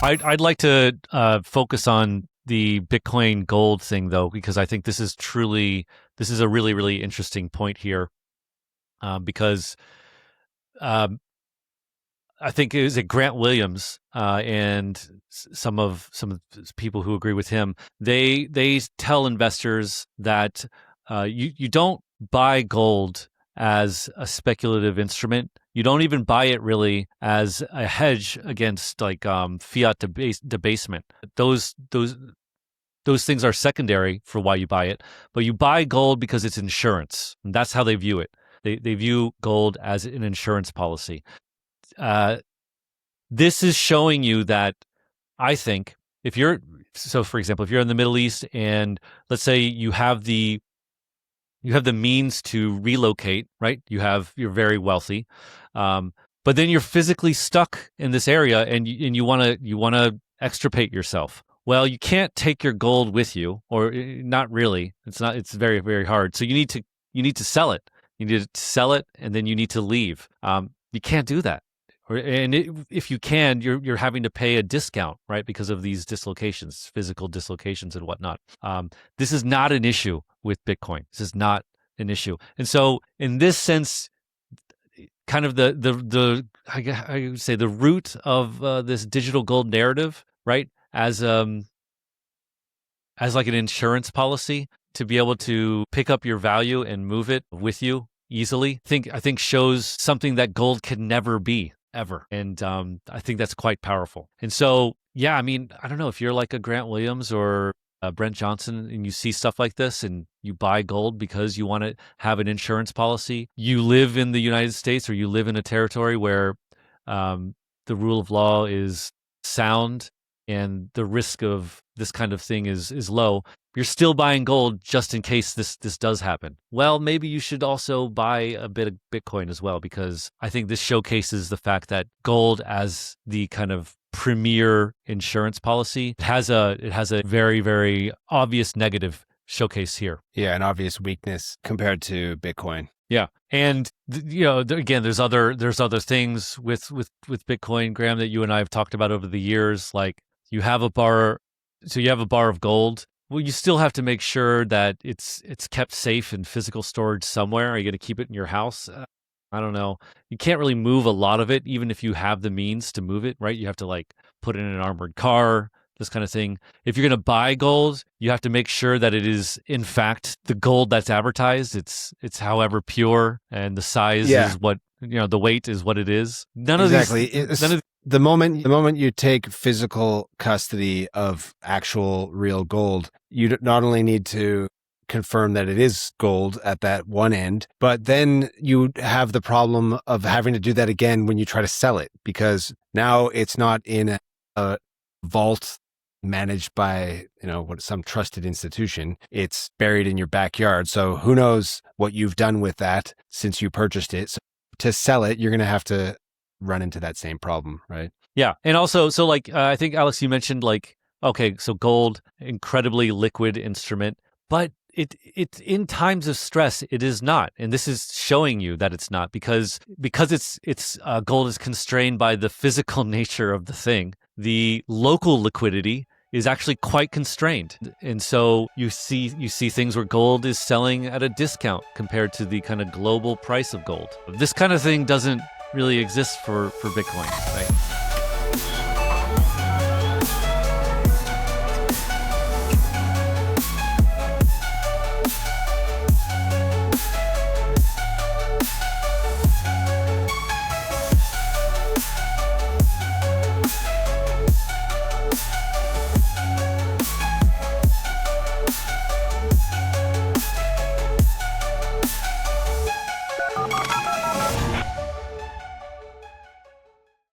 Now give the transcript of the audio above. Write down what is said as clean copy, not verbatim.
I'd like to focus on the Bitcoin gold thing though, because I think this is a really, really interesting point here. Because um, I think it was Grant Williams and some of the people who agree with him. They tell investors that you don't buy gold as a speculative instrument. You don't even buy it really as a hedge against like fiat debasement. Those things are secondary for why you buy it, but you buy gold because it's insurance. And that's how they view it. They view gold as an insurance policy. Uh, this is showing you that I think for example, if you're in the Middle East and let's say you have the means to relocate, right? You're very wealthy, but then you're physically stuck in this area and you want to extricate yourself. Well, you can't take your gold with you, or not really. It's very, very hard. So you need to sell it. You need to sell it, and then you need to leave. You can't do that. If you can, you're having to pay a discount, right? Because of these dislocations, physical dislocations and whatnot. This is not an issue with Bitcoin. This is not an issue. And so in this sense, kind of I would say the root of this digital gold narrative, right? As like an insurance policy to be able to pick up your value and move it with you easily, I think shows something that gold can never be ever. And I think that's quite powerful. And so, yeah, I mean, I don't know if you're like a Grant Williams or Brent Johnson and you see stuff like this and you buy gold because you want to have an insurance policy. You live in the United States or you live in a territory where the rule of law is sound and the risk of this kind of thing is low. You're still buying gold just in case this does happen. Well, maybe you should also buy a bit of Bitcoin as well, because I think this showcases the fact that gold as the kind of premier insurance policy has a very, very obvious negative showcase here. Yeah, an obvious weakness compared to Bitcoin. Yeah, and again, there's other things with Bitcoin, Graham, that you and I have talked about over the years. Like you have a bar of gold. Well, you still have to make sure that it's kept safe in physical storage somewhere. Are you going to keep it in your house? I don't know. You can't really move a lot of it, even if you have the means to move it, right? You have to like put it in an armored car, this kind of thing. If you're going to buy gold, you have to make sure that it is, in fact, the gold that's advertised. It's however pure, and the size is what, the weight is what it is. The moment you take physical custody of actual real gold, you not only need to confirm that it is gold at that one end, but then you have the problem of having to do that again when you try to sell it, because now it's not in a vault managed by, some trusted institution. It's buried in your backyard. So who knows what you've done with that since you purchased it. So to sell it, you're going to have to run into that same problem, right? Yeah. And also, so like, I think, Alex, you mentioned like, okay, so gold, incredibly liquid instrument, but it in times of stress, it is not. And this is showing you that it's not, because it's gold is constrained by the physical nature of the thing. The local liquidity is actually quite constrained. And so you see things where gold is selling at a discount compared to the kind of global price of gold. This kind of thing doesn't really exist for Bitcoin, right?